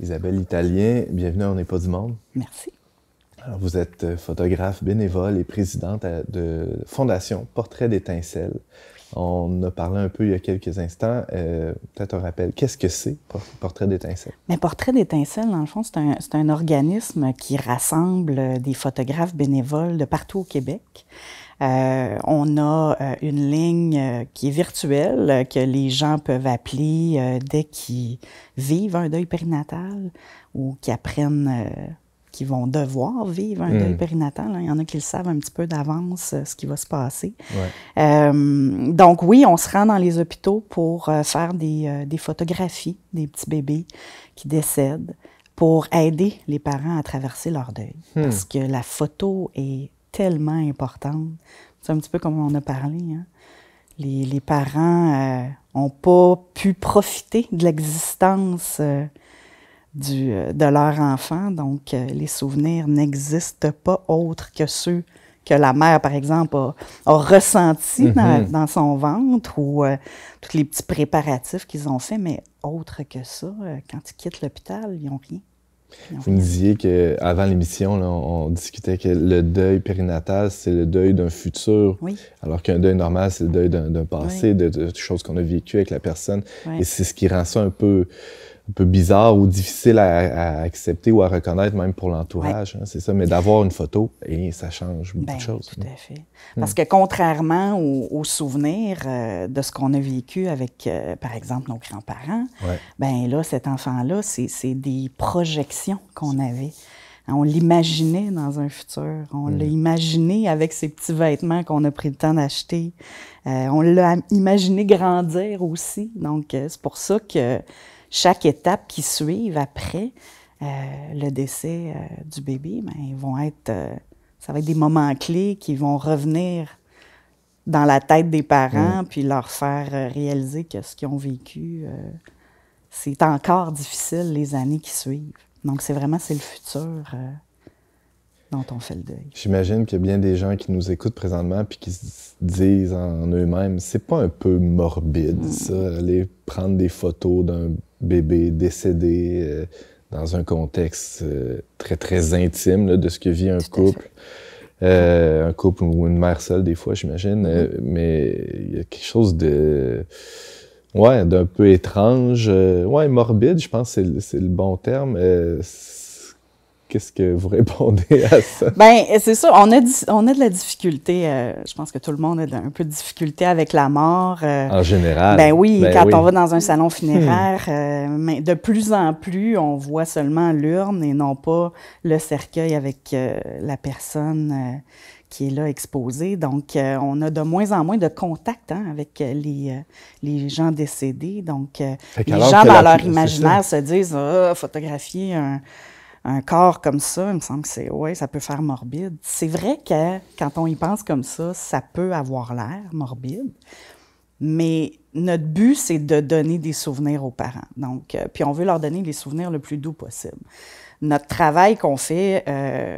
Isabelle Italien, bienvenue à On n'est pas du monde. Merci. Alors, vous êtes photographe bénévole et présidente de Fondation Portrait d'étincelle. On a parlé un peu il y a quelques instants. Peut-être un rappel, qu'est-ce que c'est, Portrait d'étincelle? Mais Portrait d'étincelle, dans le fond, c'est un organisme qui rassemble des photographes bénévoles de partout au Québec. On a une ligne qui est virtuelle, que les gens peuvent appeler dès qu'ils vivent un deuil périnatal ou qu'ils apprennent qu'ils vont devoir vivre un deuil périnatal. Il y en a qui le savent un petit peu d'avance, ce qui va se passer. Ouais. Donc oui, on se rend dans les hôpitaux pour faire des photographies des petits bébés qui décèdent pour aider les parents à traverser leur deuil. Parce que la photo est tellement importante. C'est un petit peu comme on a parlé. Hein? Les parents n'ont pas pu profiter de l'existence de leur enfant. Donc, les souvenirs n'existent pas autres que ceux que la mère, par exemple, a ressentis dans son ventre ou tous les petits préparatifs qu'ils ont faits. Mais autre que ça, quand ils quittent l'hôpital, ils n'ont rien. Vous me disiez qu'avant l'émission, on discutait que le deuil périnatal, c'est le deuil d'un futur, alors qu'un deuil normal, c'est le deuil d'un passé, de choses qu'on a vécues avec la personne. Et c'est ce qui rend ça un peu bizarre ou difficile à accepter ou à reconnaître, même pour l'entourage. Hein, c'est ça, mais d'avoir une photo, et ça change beaucoup de choses. Tout à fait. Parce que contrairement aux souvenirs de ce qu'on a vécu avec, par exemple, nos grands-parents, ben là, cet enfant-là, c'est des projections qu'on avait. On l'imaginait dans un futur. On l'a imaginé avec ces petits vêtements qu'on a pris le temps d'acheter. On l'a imaginé grandir aussi. Donc, c'est pour ça que chaque étape qui suit après le décès du bébé, ben, ils vont être, ça va être des moments clés qui vont revenir dans la tête des parents puis leur faire réaliser que ce qu'ils ont vécu, c'est encore difficile les années qui suivent. Donc, c'est le futur dont on fait le deuil. J'imagine qu'il y a bien des gens qui nous écoutent présentement puis qui se disent en eux-mêmes, c'est pas un peu morbide, ça, aller prendre des photos d'un bébé décédé dans un contexte très, très intime là, de ce que vit un couple. Un couple ou une mère seule, des fois, j'imagine. Mais il y a quelque chose d'un peu étrange. Morbide, je pense que c'est le bon terme. Qu'est-ce que vous répondez à ça? Bien, c'est ça. On a de la difficulté. Je pense que tout le monde a un peu de difficulté avec la mort. En général. Ben oui, quand on va dans un salon funéraire, mais de plus en plus, on voit seulement l'urne et non pas le cercueil avec la personne qui est là exposée. Donc, on a de moins en moins de contact avec les gens décédés. Donc, les gens, dans leur imaginaire, se disent « photographier un corps comme ça, il me semble que ça peut faire morbide. » C'est vrai que quand on y pense comme ça peut avoir l'air morbide, mais notre but, c'est de donner des souvenirs aux parents. Donc, puis on veut leur donner les souvenirs le plus doux possible. Notre travail qu'on fait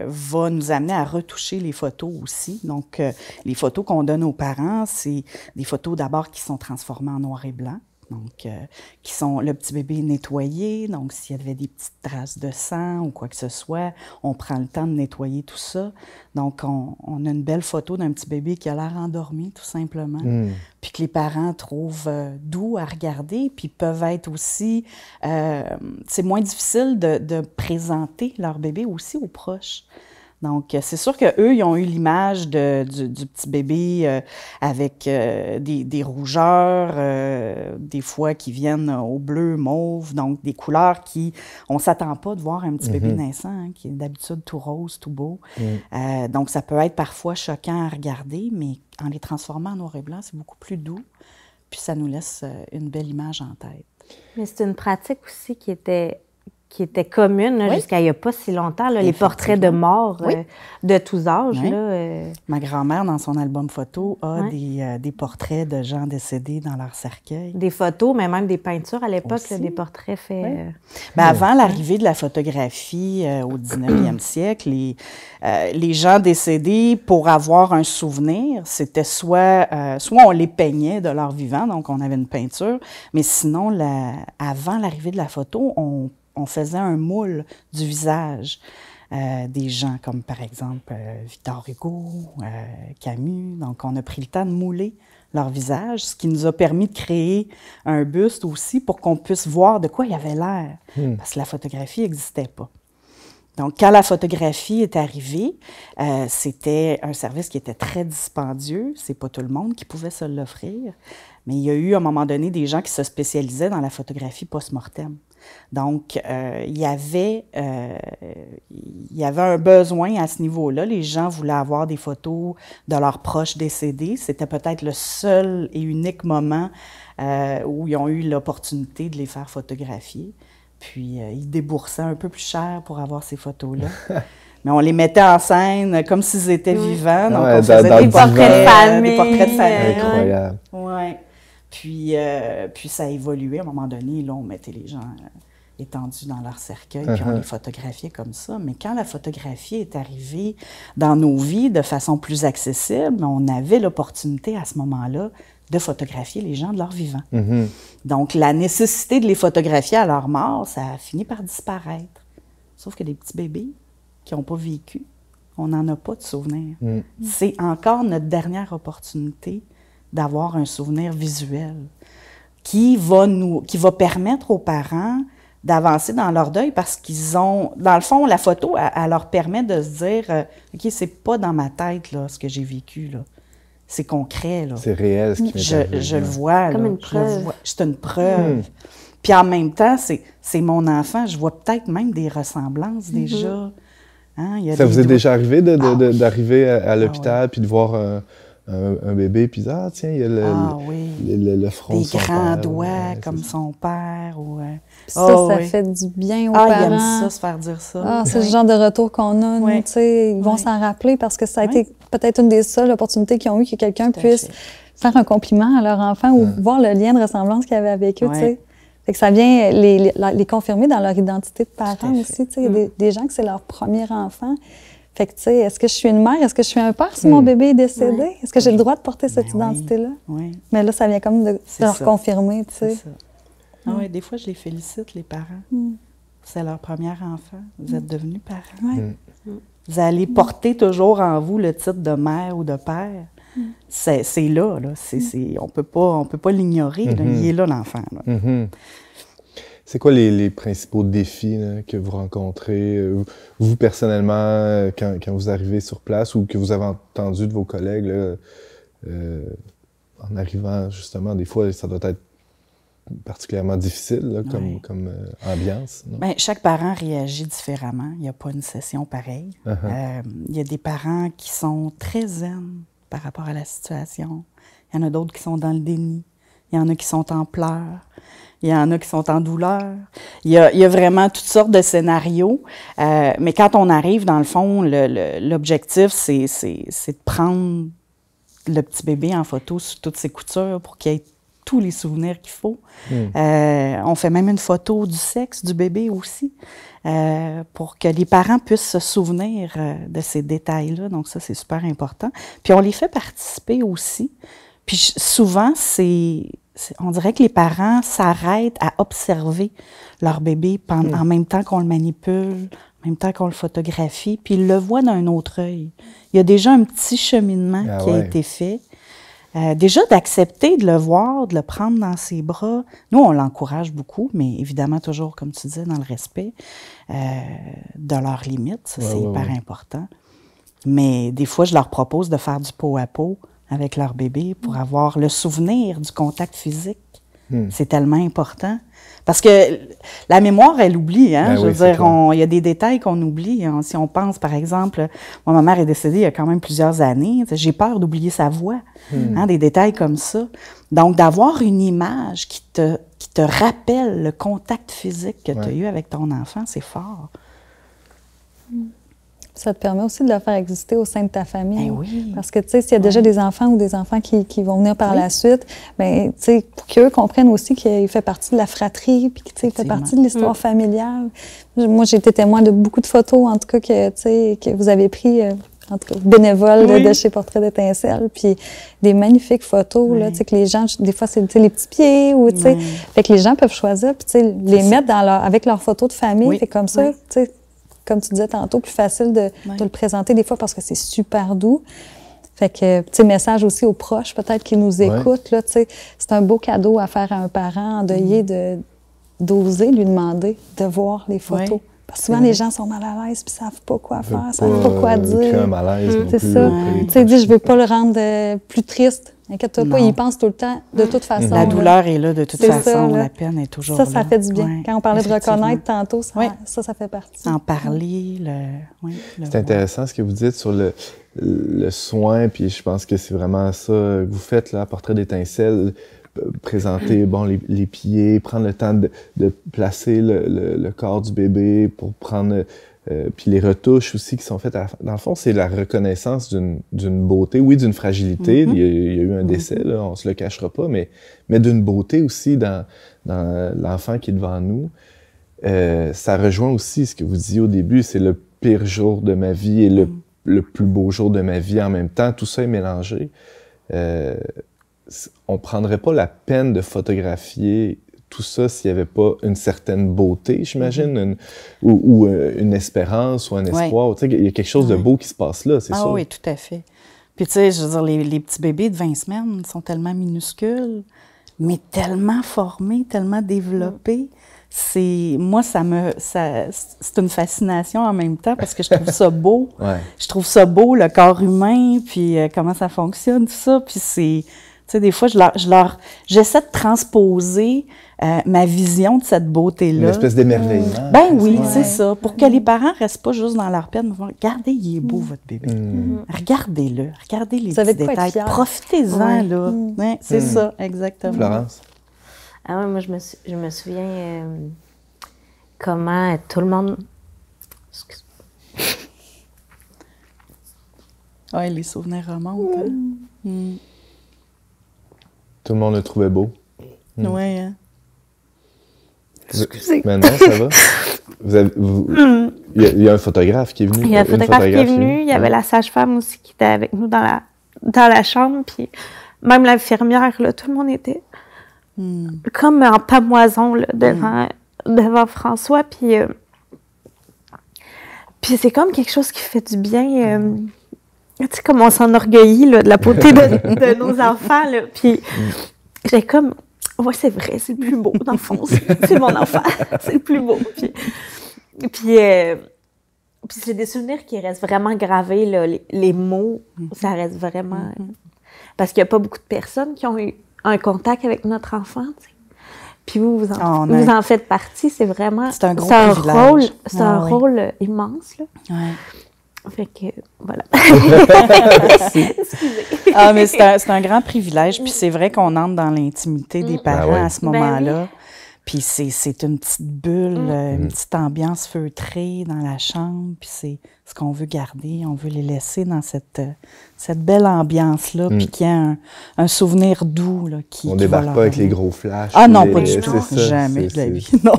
va nous amener à retoucher les photos aussi. Donc, les photos qu'on donne aux parents, c'est des photos d'abord qui sont transformées en noir et blanc. Donc, qui sont le petit bébé nettoyé. Donc, s'il y avait des petites traces de sang ou quoi que ce soit, on prend le temps de nettoyer tout ça. Donc, on a une belle photo d'un petit bébé qui a l'air endormi, tout simplement. Puis que les parents trouvent doux à regarder. Puis peuvent être aussi... c'est moins difficile de présenter leur bébé aussi aux proches. Donc, c'est sûr qu'eux, ils ont eu l'image du petit bébé avec des rougeurs, des fois qui viennent au bleu, mauve, donc des couleurs on ne s'attend pas de voir un petit bébé naissant, hein, qui est d'habitude tout rose, tout beau. Donc, ça peut être parfois choquant à regarder, mais en les transformant en noir et blanc, c'est beaucoup plus doux, puis ça nous laisse une belle image en tête. Mais c'est une pratique aussi qui était commune jusqu'à il n'y a pas si longtemps, là, les portraits de morts de tous âges. Là, Ma grand-mère, dans son album photo, a des portraits de gens décédés dans leur cercueil. Des photos, mais même des peintures à l'époque, là, des portraits faits... Avant l'arrivée de la photographie au 19e siècle, les gens décédés, pour avoir un souvenir, c'était soit on les peignait de leur vivant, donc on avait une peinture, mais sinon, avant l'arrivée de la photo, on on faisait un moule du visage des gens, comme par exemple Victor Hugo, Camus. Donc, on a pris le temps de mouler leur visage, ce qui nous a permis de créer un buste aussi pour qu'on puisse voir de quoi il avait l'air, parce que la photographie n'existait pas. Donc, quand la photographie est arrivée, c'était un service qui était très dispendieux. C'est pas tout le monde qui pouvait se l'offrir, mais il y a eu, à un moment donné, des gens qui se spécialisaient dans la photographie post-mortem. Donc, il y avait un besoin à ce niveau-là. Les gens voulaient avoir des photos de leurs proches décédés. C'était peut-être le seul et unique moment où ils ont eu l'opportunité de les faire photographier. Puis, ils déboursaient un peu plus cher pour avoir ces photos-là. Mais on les mettait en scène comme s'ils étaient vivants. Donc, on faisait des portraits de famille. Des portraits de famille. Incroyable. Ouais. Puis ça a évolué. À un moment donné, là, on mettait les gens étendus dans leur cercueil, puis on les photographiait comme ça. Mais quand la photographie est arrivée dans nos vies de façon plus accessible, on avait l'opportunité à ce moment-là de photographier les gens de leur vivant. Donc, la nécessité de les photographier à leur mort, ça a fini par disparaître. Sauf que des petits bébés qui n'ont pas vécu, on n'en a pas de souvenir. C'est encore notre dernière opportunité d'avoir un souvenir visuel qui va permettre aux parents d'avancer dans leur deuil parce qu'ils ont... Dans le fond, la photo, elle leur permet de se dire « OK, c'est pas dans ma tête, là, ce que j'ai vécu, là. C'est concret, là. C'est réel, ce qui m'est arrivé. Je le vois, comme là. Une preuve. C'est une preuve. Puis en même temps, c'est mon enfant. Je vois peut-être même des ressemblances déjà. Hein? Il y a Ça vous est déjà arrivé d'arriver à l'hôpital puis de voir un bébé, puis tiens, il y a le front des de son grands père, doigts comme son père. Ou, ça fait du bien aux parents. Ils aiment ça, se faire dire ça. C'est le genre de retour qu'on a, nous, tu sais, ils vont s'en rappeler parce que ça a été peut-être une des seules opportunités qu'ils ont eu que quelqu'un puisse faire un compliment à leur enfant ou voir le lien de ressemblance qu'il y avait avec eux, tu sais. Fait que ça vient les confirmer dans leur identité de parents aussi, tu sais. Il y a des gens que c'est leur premier enfant. Fait que, tu sais, est-ce que je suis une mère? Est-ce que je suis un père si mon bébé est décédé? Est-ce que j'ai le droit de porter cette identité-là? Mais là, ça vient comme de leur confirmer, tu sais. Oui, des fois, je les félicite, les parents. C'est leur premier enfant. Vous êtes devenus parents. Vous allez porter toujours en vous le titre de mère ou de père. C'est là. On peut pas l'ignorer. Il est là, l'enfant. C'est quoi les principaux défis là, que vous rencontrez, vous personnellement, quand vous arrivez sur place ou que vous avez entendu de vos collègues là, en arrivant, justement, des fois, ça doit être particulièrement difficile là, comme ambiance? Non? Chaque parent réagit différemment. Il n'y a pas une session pareille. Il y a des parents qui sont très zen par rapport à la situation. Il y en a d'autres qui sont dans le déni. Il y en a qui sont en pleurs. Il y en a qui sont en douleur. Il y a vraiment toutes sortes de scénarios. Mais quand on arrive, dans le fond, l'objectif, c'est de prendre le petit bébé en photo sous toutes ses coutures pour qu'il ait tous les souvenirs qu'il faut. On fait même une photo du sexe du bébé aussi, pour que les parents puissent se souvenir de ces détails-là. Donc ça, c'est super important. Puis on les fait participer aussi. Puis souvent, on dirait que les parents s'arrêtent à observer leur bébé en même temps qu'on le manipule, en même temps qu'on le photographie, puis ils le voient d'un autre œil. Il y a déjà un petit cheminement qui a été fait. Déjà d'accepter de le voir, de le prendre dans ses bras. Nous, on l'encourage beaucoup, mais évidemment toujours, comme tu disais, dans le respect de leurs limites. Ça, c'est hyper important. Mais des fois, je leur propose de faire du pot à pot avec leur bébé pour avoir le souvenir du contact physique. C'est tellement important. Parce que la mémoire, elle oublie. Hein? Je veux dire, il y a des détails qu'on oublie. Hein? Si on pense, par exemple, moi, ma mère est décédée il y a quand même plusieurs années. J'ai peur d'oublier sa voix. Hein? Des détails comme ça. Donc, d'avoir une image qui te rappelle le contact physique que tu as eu avec ton enfant, c'est fort. Ça te permet aussi de le faire exister au sein de ta famille. Oui. Parce que, tu sais, s'il y a déjà des enfants ou des enfants qui vont venir par la suite, bien, tu sais, pour qu'eux comprennent aussi qu'il fait partie de la fratrie, puis qu'il fait partie de l'histoire familiale. Moi, j'ai été témoin de beaucoup de photos, en tout cas, que vous avez pris en tout cas, bénévole de chez Portrait d'étincelle, puis des magnifiques photos, là, tu sais, que les gens, des fois, c'est les petits pieds, ou, tu sais, fait que les gens peuvent choisir, puis, tu sais, les mettre avec leurs photos de famille, fait comme ça, tu sais, comme tu disais tantôt, plus facile de le présenter des fois parce que c'est super doux. Fait que, petit message aussi aux proches, peut-être, qui nous écoutent, là, tu sais, c'est un beau cadeau à faire à un parent endeuillé d'oser lui demander de voir les photos. Parce que souvent, les gens sont mal à l'aise puis savent pas quoi faire, savent pas quoi dire. Un malaise non c'est plus, ça. Tu sais, dis, je veux pas le rendre plus triste. Inquiète-toi pas, il pense tout le temps, de toute façon. La douleur est là de toute façon, ça, la peine est toujours là. Ça fait du bien. Quand on parlait de reconnaître tantôt, ça fait partie. En parler, c'est intéressant ce que vous dites sur le soin, puis je pense que c'est vraiment ça que vous faites, là, Portrait d'étincelle, présenter les pieds, prendre le temps de placer le corps du bébé pour prendre... puis les retouches aussi qui sont faites, dans le fond, c'est la reconnaissance d'une beauté, oui, d'une fragilité. Il y a eu un décès, là, on se le cachera pas, mais d'une beauté aussi dans l'enfant qui est devant nous. Ça rejoint aussi ce que vous disiez au début, c'est le pire jour de ma vie et le plus beau jour de ma vie en même temps. Tout ça est mélangé. On prendrait pas la peine de photographier tout ça s'il n'y avait pas une certaine beauté, j'imagine, ou une espérance ou un espoir. Tu sais, il y a quelque chose de beau qui se passe là, c'est sûr. Ah oui, tout à fait. Puis tu sais, je veux dire, les petits bébés de 20 semaines sont tellement minuscules, mais tellement formés, tellement développés. Moi, c'est une fascination en même temps parce que je trouve ça beau. Je trouve ça beau, le corps humain, puis comment ça fonctionne, tout ça. Puis c'est... Tu sais, des fois, j'essaie de transposer ma vision de cette beauté-là. Une espèce d'émerveillement. Ben oui, c'est ça. Pour que les parents ne restent pas juste dans leur peine, mais regardez, il est beau, votre bébé. Regardez-le. Regardez les petits détails. Profitez-en, là. Ouais, c'est ça, exactement. Florence? Ah ouais, moi, je me souviens comment tout le monde... Oui, les souvenirs remontent. Tout le monde le trouvait beau. Oui, hein? Excusez. Maintenant, ça va? Il y a un photographe qui est venu. Il y a un photographe qui est venu. Il y avait la sage-femme aussi qui était avec nous dans la chambre. Puis même l'infirmière, là, tout le monde était comme en pamoison là, devant François. Puis c'est comme quelque chose qui fait du bien. Tu sais, comme on s'enorgueillit là, de la beauté de nos enfants. Là. Puis j'étais comme, ouais, c'est vrai, c'est le plus beau, dans le fond. C'est mon enfant, c'est le plus beau. Puis c'est des souvenirs qui restent vraiment gravés. Là. Les mots, ça reste vraiment... Parce qu'il n'y a pas beaucoup de personnes qui ont eu un contact avec notre enfant, tu sais. Puis vous en faites partie, c'est vraiment... C'est un gros privilège. C'est un rôle immense, là. Ouais. Fait que, voilà. Excusez. Ah, mais c'est un grand privilège. Puis c'est vrai qu'on entre dans l'intimité des parents à ce moment-là. Puis c'est une petite bulle, une petite ambiance feutrée dans la chambre. Puis c'est ce qu'on veut garder. On veut les laisser dans cette belle ambiance-là. Puis qu'il y a un souvenir doux. Là, on débarque pas avec les gros flashs. Ah non, pas du tout. Jamais de la vie. Non.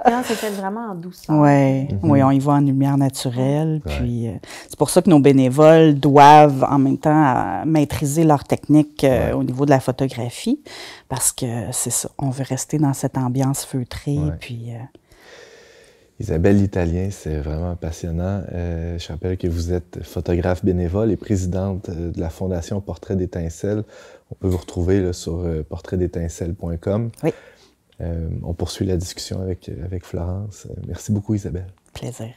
Non, c'était vraiment en douceur. Oui, on y va en lumière naturelle. Puis c'est pour ça que nos bénévoles doivent en même temps maîtriser leur technique au niveau de la photographie. Parce que c'est ça, on veut rester dans cette ambiance feutrée. Puis, Isabelle Italien, c'est vraiment passionnant. Je rappelle que vous êtes photographe bénévole et présidente de la Fondation Portrait d'étincelle. On peut vous retrouver là, sur portraitdétincelle.com. Oui. On poursuit la discussion avec Florence. Merci beaucoup, Isabelle. Plaisir.